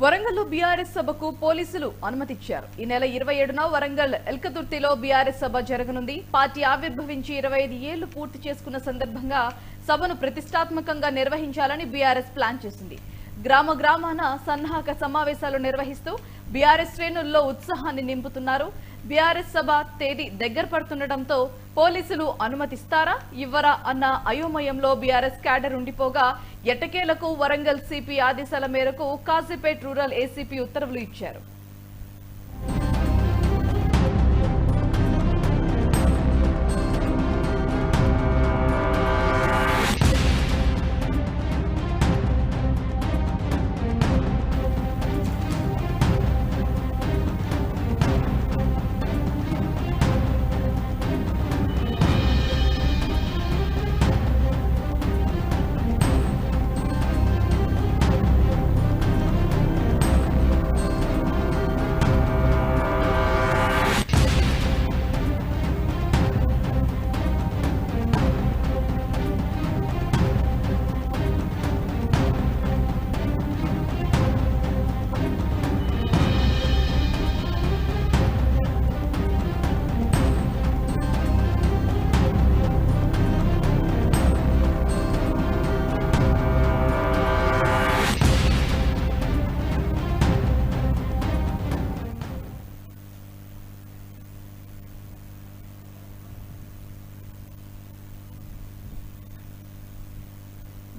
వరంగల్లో బీఆర్ఎస్ సభకు పోలీసులు అనుమతిచ్చారు. ఈ నెల 27న వరంగల్ ఎల్కతుర్తిలో బీఆర్ఎస్ సభ జరగనుంది. పార్టీ ఆవిర్భవించి 25 ఏళ్లు పూర్తి చేసుకున్న సందర్భంగా సభను ప్రతిష్టాత్మకంగా నిర్వహించాలని బీఆర్ఎస్ ప్లాన్ చేసింది. గ్రామాన సన్నాహక సమావేశాలు నిర్వహిస్తూ బీఆర్ఎస్ శ్రేణుల్లో ఉత్సాహాన్ని నింపుతున్నారు. బీఆర్ఎస్ సభ తేదీ దగ్గర పడుతుండటంతో పోలీసులు అనుమతిస్తారా ఇవ్వరా అన్న అయోమయంలో బీఆర్ఎస్ క్యాడర్ ఉండిపోగా ఎట్టకేలకు వరంగల్ సిపి ఆదేశాల మేరకు కాజీపేట్ రూరల్ ఏసీపీ ఉత్తర్వులు ఇచ్చారు.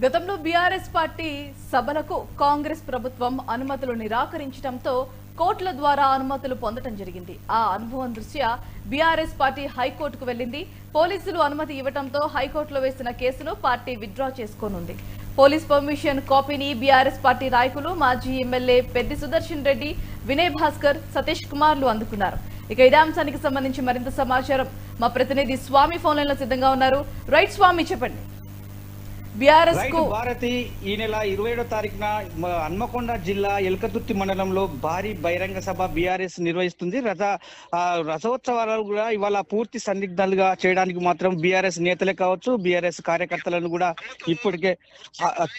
గతంలో బీఆర్ఎస్ పార్టీ సభలకు కాంగ్రెస్ ప్రభుత్వం అనుమతులు నిరాకరించడంతో కోర్టుల ద్వారా అనుమతులు పొందడం జరిగింది. ఆ అనుభవం దృష్ట్యా బీఆర్ఎస్ పార్టీ హైకోర్టుకు వెళ్లింది. పోలీసులు అనుమతి ఇవ్వడంతో హైకోర్టులో వేసిన కేసును పార్టీ విత్డ్రా చేసుకోనుంది. పోలీస్ పర్మిషన్ కాపీని బీఆర్ఎస్ పార్టీ నాయకులు మాజీ ఎమ్మెల్యే పెద్ది సుదర్శన్ రెడ్డి, వినయ్ భాస్కర్, సతీష్ కుమార్లు అందుకున్నారు. ఇక ఇదే అంశానికి సంబంధించి మరింత సమాచారం మా ప్రతినిధి స్వామి ఫోన్ లైన్ లో సిద్ధంగా ఉన్నారు. రైట్ స్వామి, చెప్పండి. భారతి ఈ నెల 27వ తారీఖున హన్మకొండ జిల్లా ఎల్కతుర్తి మండలంలో భారీ బహిరంగ సభ బీఆర్ఎస్ నిర్వహిస్తుంది. రథోత్సవాలు కూడా ఇవాళ పూర్తి సందిగ్ధాలుగా చేయడానికి మాత్రం బీఆర్ఎస్ నేతలే కావచ్చు, బీఆర్ఎస్ కార్యకర్తలను కూడా ఇప్పటికే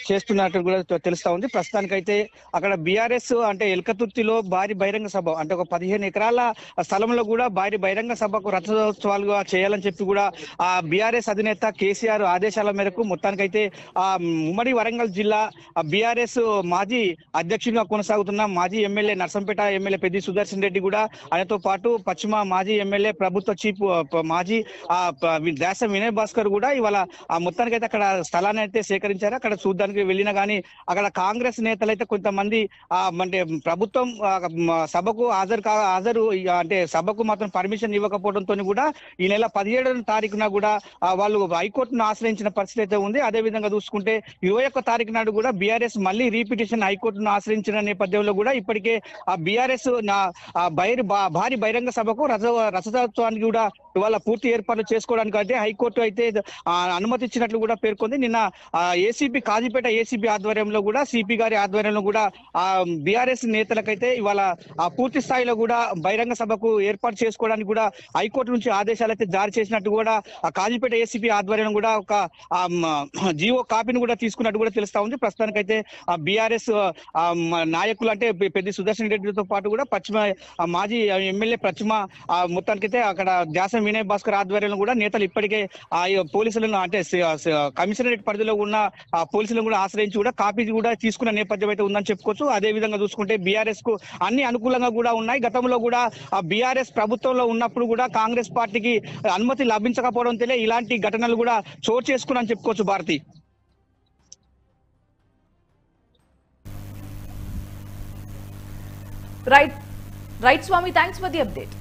చేస్తున్నట్టు కూడా తెలుస్తా ఉంది. ప్రస్తుతానికైతే అక్కడ బీఆర్ఎస్ అంటే ఎల్కతుర్తిలో భారీ బహిరంగ సభ అంటే ఒక 15 ఎకరాల స్థలంలో కూడా భారీ బహిరంగ సభకు రథోత్సవాలుగా చేయాలని చెప్పి కూడా ఆ బీఆర్ఎస్ అధినేత కేసీఆర్ ఆదేశాల మేరకు మొత్తానికైతే ఉమ్మడి వరంగల్ జిల్లా బీఆర్ఎస్ మాజీ అధ్యక్షుడిగా కొనసాగుతున్న మాజీ ఎమ్మెల్యే నర్సంపేట ఎమ్మెల్యే పెద్ది సుదర్శన్ రెడ్డి కూడా ఆయనతో పాటు పశ్చిమ మాజీ ఎమ్మెల్యే ప్రభుత్వ చీఫ్ మాజీ దాస వినయ్ భాస్కర్ కూడా ఇవాళ మొత్తానికైతే అక్కడ స్థలాన్ని అయితే సేకరించారు. అక్కడ చూడడానికి వెళ్ళినా కానీ అక్కడ కాంగ్రెస్ నేతలైతే కొంతమంది అంటే ప్రభుత్వం సభకు హాజరు అంటే సభకు మాత్రం పర్మిషన్ ఇవ్వకపోవడంతో కూడా ఈ నెల 17వ తారీఖున కూడా వాళ్ళు హైకోర్టును ఆశ్రయించిన పరిస్థితి అయితే ఉంది. అదే విధంగా చూసుకుంటే 21వ తారీఖు నాడు కూడా బీఆర్ఎస్ మళ్ళీ రీపిటిషన్ హైకోర్టును ఆశ్రయించిన నేపథ్యంలో కూడా ఇప్పటికే ఆ బీఆర్ఎస్ భారీ బహిరంగ సభకు రథోత్సవానికి కూడా ఇవాళ పూర్తి ఏర్పాట్లు చేసుకోవడానికి అయితే హైకోర్టు అయితే అనుమతి ఇచ్చినట్లు కూడా పేర్కొంది. నిన్న ఏసీపీ కాజీపేట ఏసీపీ ఆధ్వర్యంలో కూడా సిపి గారి ఆధ్వర్యంలో కూడా ఆ బీఆర్ఎస్ నేతలకైతే ఇవాళ పూర్తి స్థాయిలో కూడా బహిరంగ సభకు ఏర్పాటు చేసుకోవడానికి కూడా హైకోర్టు నుంచి ఆదేశాలు అయితే జారీ చేసినట్టు కూడా ఆ కాజీపేట ఏసీపీ ఆధ్వర్యంలో కూడా ఒక జీవో కాపీని కూడా తీసుకున్నట్టు కూడా తెలుస్తా ఉంది. ప్రస్తుతానికైతే ఆ బీఆర్ఎస్ నాయకులు అంటే పెద్ది సుదర్శన్ రెడ్డితో పాటు కూడా పశ్చిమ మాజీ ఎమ్మెల్యే పశ్చిమ మొత్తానికైతే అక్కడ దాస వినయ్ భాస్కర్ ఆధ్వర్యంలో కూడా నేతలు ఇప్పటికే ఆ పోలీసులను అంటే కమిషనరేట్ పరిధిలో ఉన్న పోలీసులను కూడా ఆశ్రయించి కూడా కాపీ కూడా తీసుకున్న నేపథ్యం అయితే ఉందని చెప్పుకోవచ్చు. అదే విధంగా చూసుకుంటే బీఆర్ఎస్ కు అన్ని అనుకూలంగా కూడా ఉన్నాయి. గతంలో కూడా ఆ బీఆర్ఎస్ ప్రభుత్వంలో ఉన్నప్పుడు కూడా కాంగ్రెస్ పార్టీకి అనుమతి లభించకపోవడంతో ఇలాంటి ఘటనలు కూడా చోటు చేసుకుని చెప్పుకోవచ్చు. Bharathi, right Swamy, thanks for the update.